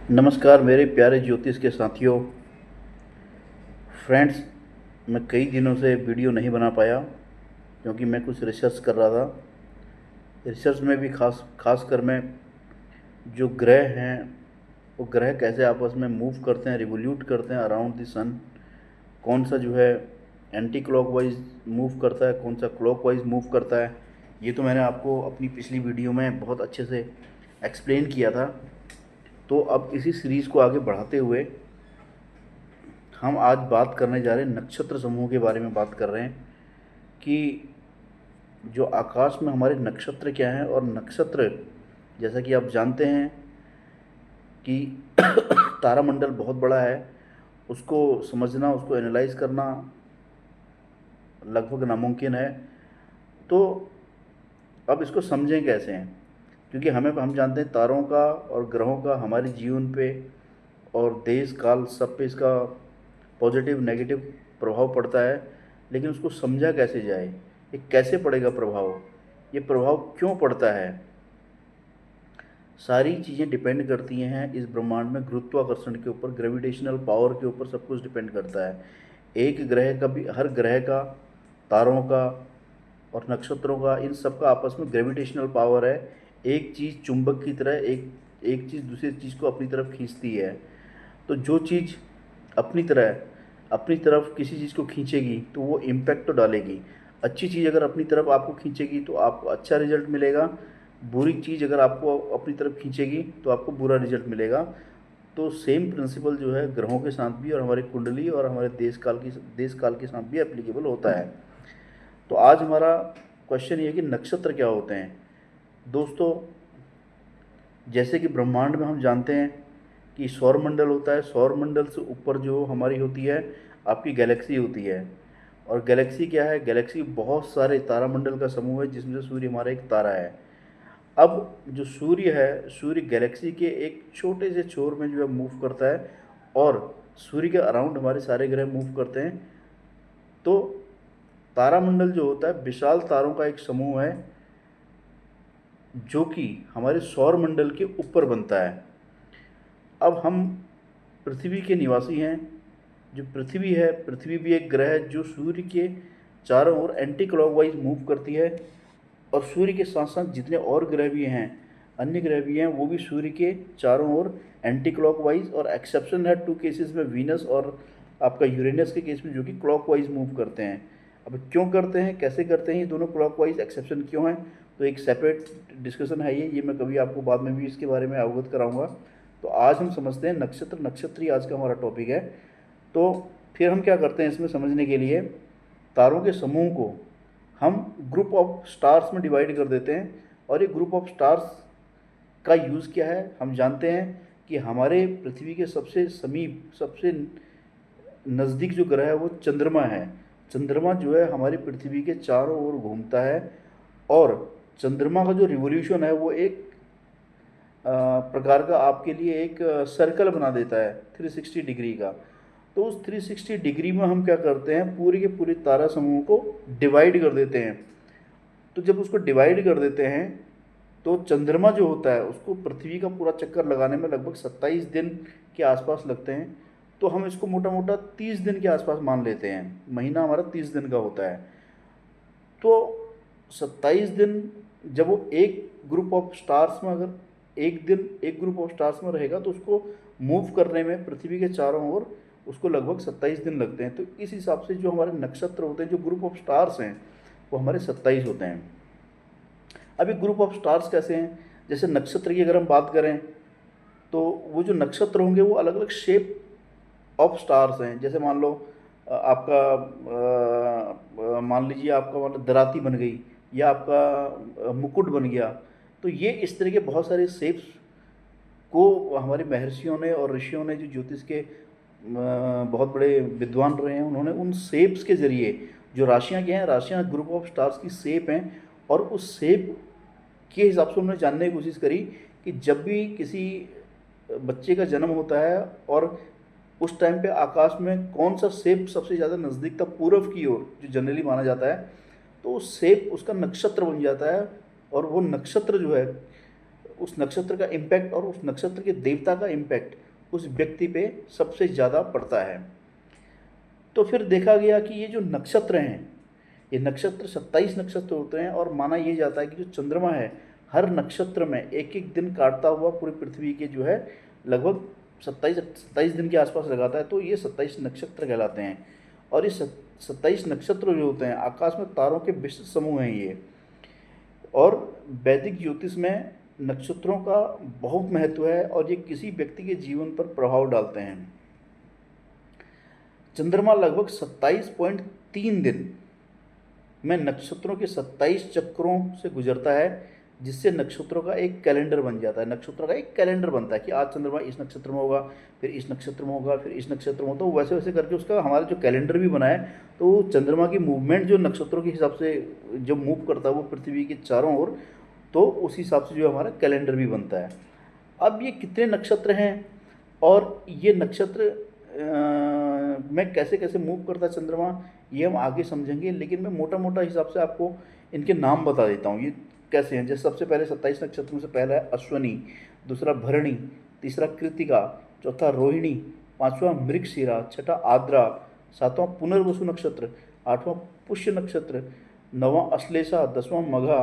नमस्कार मेरे प्यारे ज्योतिष के साथियों। फ्रेंड्स, मैं कई दिनों से वीडियो नहीं बना पाया क्योंकि मैं कुछ रिसर्च कर रहा था। रिसर्च में भी खास कर मैं जो ग्रह हैं वो ग्रह कैसे आपस में मूव करते हैं, रिवोल्यूट करते हैं अराउंड द सन। कौन सा जो है एंटी क्लॉकवाइज मूव करता है, कौन सा क्लॉकवाइज मूव करता है, ये तो मैंने आपको अपनी पिछली वीडियो में बहुत अच्छे से एक्सप्लेन किया था। तो अब इसी सीरीज़ को आगे बढ़ाते हुए हम आज बात करने जा रहे हैं, नक्षत्र समूह के बारे में बात कर रहे हैं कि जो आकाश में हमारे नक्षत्र क्या हैं। और नक्षत्र, जैसा कि आप जानते हैं कि तारामंडल बहुत बड़ा है, उसको समझना, उसको एनालाइज करना लगभग नामुमकिन है। तो अब इसको समझें कैसे हैं, क्योंकि हम जानते हैं तारों का और ग्रहों का हमारे जीवन पे और देश काल सब पे इसका पॉजिटिव नेगेटिव प्रभाव पड़ता है। लेकिन उसको समझा कैसे जाए, ये कैसे पड़ेगा प्रभाव, ये प्रभाव क्यों पड़ता है, सारी चीज़ें डिपेंड करती हैं इस ब्रह्मांड में गुरुत्वाकर्षण के ऊपर, ग्रेविटेशनल पावर के ऊपर सब कुछ डिपेंड करता है। एक ग्रह का भी, हर ग्रह का, तारों का और नक्षत्रों का, इन सब का आपस में ग्रेविटेशनल पावर है। एक चीज़ चुंबक की तरह एक एक चीज़ दूसरी चीज़ को अपनी तरफ खींचती है। तो जो चीज़ अपनी तरफ किसी चीज़ को खींचेगी तो वो इम्पैक्ट तो डालेगी। अच्छी चीज़ अगर अपनी तरफ आपको खींचेगी तो आपको अच्छा रिजल्ट मिलेगा, बुरी चीज़ अगर आपको अपनी तरफ खींचेगी तो आपको बुरा रिजल्ट मिलेगा। तो सेम प्रिंसिपल जो है ग्रहों के साथ भी और हमारी कुंडली और हमारे देश काल के साथ भी एप्लीकेबल होता है। तो आज हमारा क्वेश्चन ये है कि नक्षत्र क्या होते हैं। दोस्तों, जैसे कि ब्रह्मांड में हम जानते हैं कि सौरमंडल होता है, सौरमंडल से ऊपर जो हमारी होती है आपकी गैलेक्सी होती है। और गैलेक्सी क्या है, गैलेक्सी बहुत सारे तारामंडल का समूह है जिसमें से सूर्य हमारा एक तारा है। अब जो सूर्य है, सूर्य गैलेक्सी के एक छोटे से छोर में जो है मूव करता है और सूर्य के अराउंड हमारे सारे ग्रह मूव करते हैं। तो तारामंडल जो होता है विशाल तारों का एक समूह है जो कि हमारे सौर मंडल के ऊपर बनता है। अब हम पृथ्वी के निवासी हैं। जो पृथ्वी है, पृथ्वी भी एक ग्रह है जो सूर्य के चारों ओर एंटी क्लॉकवाइज मूव करती है। और सूर्य के साथ साथ जितने और ग्रह भी हैं, अन्य ग्रह भी हैं, वो भी सूर्य के चारों ओर एंटी क्लॉकवाइज, और एक्सेप्शन है 2 केसेस में, वीनस और आपका यूरेनस के केस में, जो कि क्लॉकवाइज मूव करते हैं। अब क्यों करते हैं, कैसे करते हैं ये दोनों क्लॉकवाइज, एक्सेप्शन क्यों है, तो एक सेपरेट डिस्कशन है ये मैं कभी आपको बाद में भी इसके बारे में अवगत कराऊंगा। तो आज हम समझते हैं नक्षत्र ही आज का हमारा टॉपिक है। तो फिर हम क्या करते हैं इसमें समझने के लिए, तारों के समूह को हम ग्रुप ऑफ स्टार्स में डिवाइड कर देते हैं। और ये ग्रुप ऑफ स्टार्स का यूज़ क्या है, हम जानते हैं कि हमारे पृथ्वी के सबसे समीप, सबसे नज़दीक जो ग्रह है वो चंद्रमा है। चंद्रमा जो है हमारी पृथ्वी के चारों ओर घूमता है और चंद्रमा का जो रिवोल्यूशन है वो एक प्रकार का आपके लिए एक सर्कल बना देता है 360 डिग्री का। तो उस 360 डिग्री में हम क्या करते हैं, पूरे के पूरे तारा समूह को डिवाइड कर देते हैं। तो जब उसको डिवाइड कर देते हैं तो चंद्रमा जो होता है उसको पृथ्वी का पूरा चक्कर लगाने में लगभग 27 दिन के आसपास लगते हैं। तो हम इसको मोटा मोटा 30 दिन के आसपास मान लेते हैं, महीना हमारा 30 दिन का होता है। तो 27 दिन जब वो एक ग्रुप ऑफ स्टार्स में, अगर एक दिन एक ग्रुप ऑफ स्टार्स में रहेगा तो उसको मूव करने में पृथ्वी के चारों ओर उसको लगभग 27 दिन लगते हैं। तो इस हिसाब से जो हमारे नक्षत्र होते हैं, जो ग्रुप ऑफ स्टार्स हैं, वो हमारे 27 होते हैं। अभी ग्रुप ऑफ स्टार्स कैसे हैं, जैसे नक्षत्र की अगर हम बात करें तो वो जो नक्षत्र होंगे वो अलग अलग शेप ऑफ स्टार्स हैं। जैसे मान लो आपका मान लीजिए आपका मतलब दराती बन गई, या आपका मुकुट बन गया। तो ये इस तरह के बहुत सारे शेप्स को हमारे महर्षियों ने और ऋषियों ने, जो ज्योतिष के बहुत बड़े विद्वान रहे हैं, उन्होंने उन शेप्स के जरिए, जो राशियाँ क्या हैं, राशियाँ ग्रुप ऑफ स्टार्स की शेप हैं, और उस शेप के हिसाब से उन्होंने जानने की कोशिश करी कि जब भी किसी बच्चे का जन्म होता है और उस टाइम पे आकाश में कौन सा शेप सबसे ज़्यादा नज़दीक था पूर्व की ओर, जो जनरली माना जाता है, तो उस शेप उसका नक्षत्र बन जाता है। और वो नक्षत्र जो है उस नक्षत्र का इम्पैक्ट और उस नक्षत्र के देवता का इम्पैक्ट उस व्यक्ति पे सबसे ज़्यादा पड़ता है। तो फिर देखा गया कि ये जो नक्षत्र हैं, ये नक्षत्र 27 नक्षत्र होते हैं और माना ये जाता है कि जो चंद्रमा है हर नक्षत्र में एक एक दिन काटता हुआ पूरी पृथ्वी के जो है लगभग 27 दिन के आसपास लगाता है, तो ये 27 नक्षत्र कहलाते हैं। और ये 27 नक्षत्र जो होते हैं आकाश में तारों के विस्तृत समूह हैं ये। और वैदिक ज्योतिष में नक्षत्रों का बहुत महत्व है और ये किसी व्यक्ति के जीवन पर प्रभाव डालते हैं। चंद्रमा लगभग 27.3 दिन में नक्षत्रों के 27 चक्रों से गुजरता है, जिससे नक्षत्रों का एक कैलेंडर बन जाता है। नक्षत्रों का एक कैलेंडर बनता है कि आज चंद्रमा इस नक्षत्र में होगा, फिर इस नक्षत्र में होगा, फिर इस नक्षत्र में होगा। तो वैसे वैसे करके उसका हमारा जो कैलेंडर भी बना है, तो चंद्रमा की मूवमेंट जो नक्षत्रों के हिसाब से जब मूव करता है वो पृथ्वी के चारों ओर, तो उस हिसाब से जो हमारा कैलेंडर भी बनता है। अब ये कितने नक्षत्र हैं और ये नक्षत्र में कैसे कैसे मूव करता है चंद्रमा, ये हम आगे समझेंगे। लेकिन मैं मोटा मोटा हिसाब से आपको इनके नाम बता देता हूँ ये कैसे हैं। जैसे सबसे पहले 27 नक्षत्रों से पहला है अश्वनी, दूसरा भरणी, तीसरा कृतिका, चौथा रोहिणी, पांचवा मृगशिरा, छठा आद्रा, सातवां पुनर्वसु नक्षत्र, आठवां पुष्य नक्षत्र, नौवां अश्लेषा, 10वां मघा,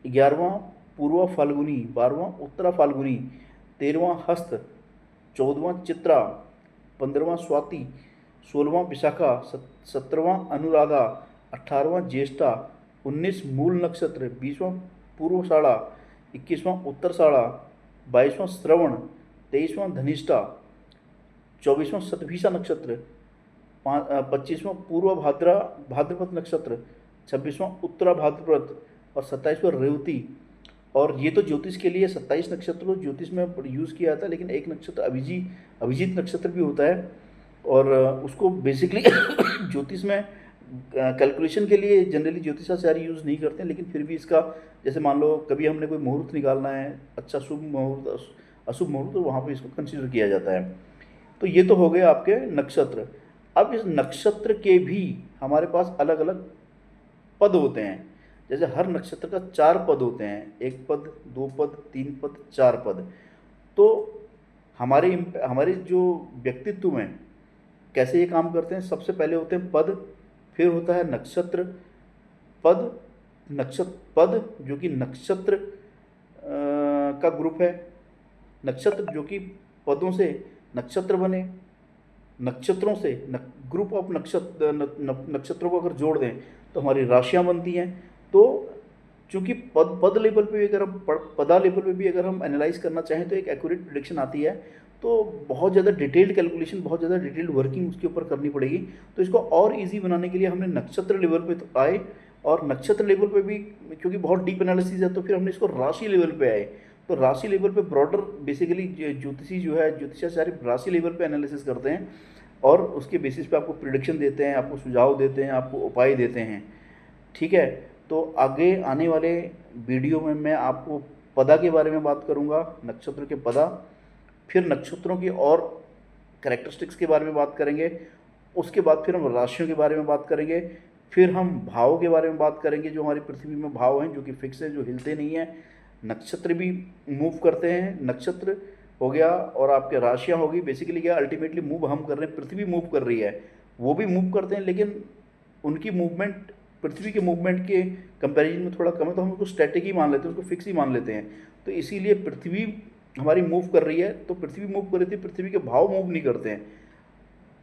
11वां पूर्वा फाल्गुनी, 12वां उत्तरा फाल्गुनी, 13वां हस्त, 14वां चित्रा, 15वां स्वाति, 16वां विशाखा, 17वां अनुराधा, 18वां ज्येष्ठा, 19 मूल नक्षत्र, 20वां पूर्वाषाढ़ा, 21वां उत्तराषाढ़ा, 22वां श्रवण, 23वां धनिष्ठा, 24वां शतभिषा नक्षत्र, 25वां पूर्व भाद्रपद नक्षत्र, 26वां उत्तरा भाद्रपद और 27वां रेवती। और ये तो ज्योतिष के लिए 27 नक्षत्र ज्योतिष में यूज़ किया जाता है, लेकिन एक नक्षत्र अभिजीत नक्षत्र भी होता है और उसको बेसिकली ज्योतिष में कैलकुलेशन के लिए जनरली ज्योतिषाचार्य यूज़ नहीं करते हैं। लेकिन फिर भी इसका, जैसे मान लो कभी हमने कोई मुहूर्त निकालना है, अच्छा शुभ मुहूर्त अशुभ मुहूर्त, तो वहाँ पे इसको कंसिडर किया जाता है। तो ये तो हो गए आपके नक्षत्र। अब इस नक्षत्र के भी हमारे पास अलग अलग पद होते हैं। जैसे हर नक्षत्र का 4 पद होते हैं, 1 पद, 2 पद, 3 पद, 4 पद। तो हमारे जो व्यक्तित्व में कैसे ये काम करते हैं, सबसे पहले होते हैं पद, फिर होता है नक्षत्र पद, जो कि नक्षत्र का ग्रुप है। नक्षत्र जो कि पदों से नक्षत्र बने, नक्षत्रों से ग्रुप ऑफ नक्षत्रों को अगर जोड़ दें तो हमारी राशियां बनती हैं। तो चूँकि पद लेवल पे भी अगर हम पदा लेवल पे भी अगर हम एनालाइज करना चाहें तो एक एक्यूरेट प्रेडिक्शन आती है। तो बहुत ज़्यादा डिटेल्ड कैलकुलेशन, बहुत ज़्यादा डिटेल्ड वर्किंग उसके ऊपर करनी पड़ेगी। तो इसको और इजी बनाने के लिए हमने नक्षत्र लेवल पे तो आए, और नक्षत्र लेवल पे भी क्योंकि बहुत डीप एनालिसिस है तो फिर हमने इसको राशि लेवल पे आए। तो राशि लेवल पे ब्रॉडर बेसिकली ज्योतिषाचार्य राशि लेवल पे एनालिसिस करते हैं और उसके बेसिस पे आपको प्रिडिक्शन देते हैं, आपको सुझाव देते हैं, आपको उपाय देते हैं। ठीक है, तो आगे आने वाले वीडियो में मैं आपको पदा के बारे में बात करूँगा, नक्षत्र के पदा, फिर नक्षत्रों की और कैरेक्टरिस्टिक्स के बारे में बात करेंगे। उसके बाद फिर हम राशियों के बारे में बात करेंगे, फिर हम भावों के बारे में बात करेंगे। जो हमारी पृथ्वी में भाव हैं जो कि फिक्स हैं, जो हिलते नहीं हैं। नक्षत्र भी मूव करते हैं, नक्षत्र हो गया और आपके राशियाँ होगी। बेसिकली क्या, अल्टीमेटली मूव हम कर रहे हैं, पृथ्वी मूव कर रही है, वो भी मूव करते हैं, लेकिन उनकी मूवमेंट पृथ्वी के मूवमेंट के कंपैरिजन में थोड़ा कम है, तो हम उसको स्टैटिक ही मान लेते हैं, उसको फिक्स ही मान लेते हैं। तो इसीलिए पृथ्वी हमारी मूव कर रही है, तो पृथ्वी मूव कर रही थी, पृथ्वी के भाव मूव नहीं करते हैं,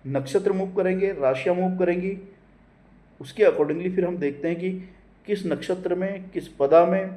नक्षत्र मूव करेंगे, राशियाँ मूव करेंगी। उसके अकॉर्डिंगली फिर हम देखते हैं कि किस नक्षत्र में, किस पदा में,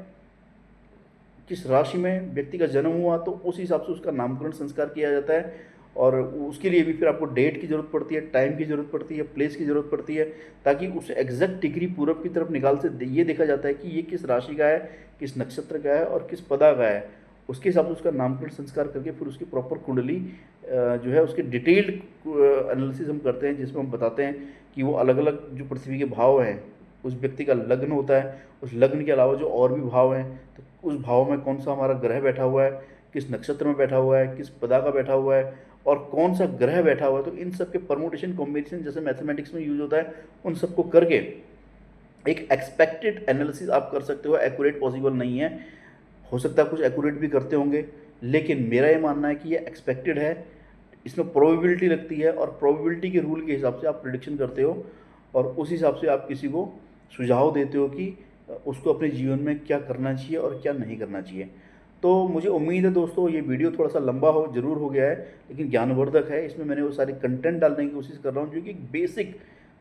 किस राशि में व्यक्ति का जन्म हुआ, तो उस हिसाब से उसका नामकरण संस्कार किया जाता है। और उसके लिए भी फिर आपको डेट की ज़रूरत पड़ती है, टाइम की ज़रूरत पड़ती है, प्लेस की ज़रूरत पड़ती है, ताकि उस एग्जैक्ट डिग्री पूरब की तरफ निकाल से ये देखा जाता है कि ये किस राशि का है, किस नक्षत्र का है और किस पदा का है। उसके हिसाब से उसका नामकरण संस्कार करके फिर उसकी प्रॉपर कुंडली जो है उसकी डिटेल्ड एनालिसिस हम करते हैं, जिसमें हम बताते हैं कि वो अलग अलग जो पृथ्वी के भाव हैं, उस व्यक्ति का लग्न होता है, उस लग्न के अलावा जो और भी भाव हैं, तो उस भाव में कौन सा हमारा ग्रह बैठा हुआ है, किस नक्षत्र में बैठा हुआ है, किस पदा का बैठा हुआ है और कौन सा ग्रह बैठा हुआ है। तो इन सब के परमुटेशन कॉम्बिनेशन जैसे मैथमेटिक्स में यूज होता है, उन सबको करके एक एक्सपेक्टेड एनालिसिस आप कर सकते हो। एक्यूरेट पॉसिबल नहीं है, हो सकता है कुछ एक्यूरेट भी करते होंगे, लेकिन मेरा ये मानना है कि ये एक्सपेक्टेड है, इसमें प्रोबेबिलिटी लगती है और प्रोबेबिलिटी के रूल के हिसाब से आप प्रिडिक्शन करते हो और उस हिसाब से आप किसी को सुझाव देते हो कि उसको अपने जीवन में क्या करना चाहिए और क्या नहीं करना चाहिए। तो मुझे उम्मीद है दोस्तों ये वीडियो थोड़ा सा लंबा ज़रूर हो गया है, लेकिन ज्ञानवर्धक है। इसमें मैंने वो सारे कंटेंट डालने की कोशिश कर रहा हूँ जो कि बेसिक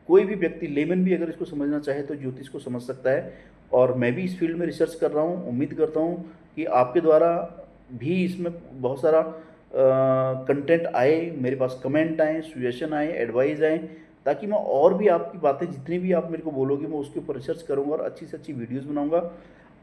कोई भी व्यक्ति, लेमन भी अगर इसको समझना चाहे तो ज्योतिष को समझ सकता है। और मैं भी इस फील्ड में रिसर्च कर रहा हूँ, उम्मीद करता हूँ कि आपके द्वारा भी इसमें बहुत सारा कंटेंट आए, मेरे पास कमेंट आए, सजेशन आए, एडवाइस आए, ताकि मैं और भी आपकी बातें जितनी भी आप मेरे को बोलोगे मैं उसके ऊपर रिसर्च करूँगा और अच्छी से अच्छी वीडियोज़ बनाऊँगा।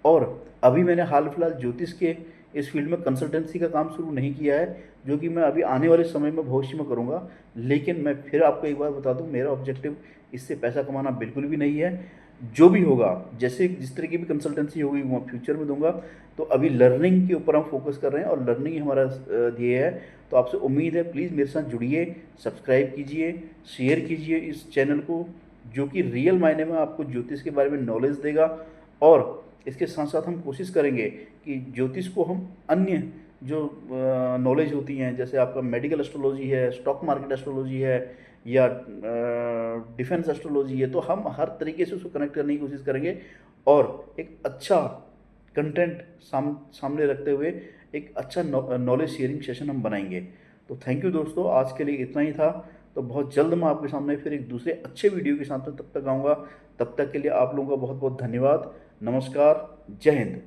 और अभी मैंने हाल फिलहाल ज्योतिष के इस फील्ड में कंसल्टेंसी का काम शुरू नहीं किया है, जो कि मैं अभी आने वाले समय में भविष्य में करूँगा। लेकिन मैं फिर आपको एक बार बता दूँ, मेरा ऑब्जेक्टिव इससे पैसा कमाना बिल्कुल भी नहीं है। जो भी होगा, जैसे जिस तरह की भी कंसल्टेंसी होगी वो फ्यूचर में दूंगा। तो अभी लर्निंग के ऊपर हम फोकस कर रहे हैं और लर्निंग ही हमारा ध्येय है। तो आपसे उम्मीद है प्लीज़ मेरे साथ जुड़िए, सब्सक्राइब कीजिए, शेयर कीजिए इस चैनल को, जो कि रियल मायने में आपको ज्योतिष के बारे में नॉलेज देगा। और इसके साथ साथ हम कोशिश करेंगे कि ज्योतिष को हम अन्य जो नॉलेज होती हैं, जैसे आपका मेडिकल एस्ट्रोलॉजी है, स्टॉक मार्केट एस्ट्रोलॉजी है, या डिफेंस एस्ट्रोलॉजी है, तो हम हर तरीके से उसको कनेक्ट करने की कोशिश करेंगे और एक अच्छा कंटेंट सामने रखते हुए एक अच्छा नॉलेज शेयरिंग सेशन हम बनाएंगे। तो थैंक यू दोस्तों, आज के लिए इतना ही था। तो बहुत जल्द मैं आपके सामने फिर एक दूसरे अच्छे वीडियो के साथ में तब तक आऊँगा। तब तक के लिए आप लोगों का बहुत बहुत धन्यवाद। नमस्कार, जय हिंद।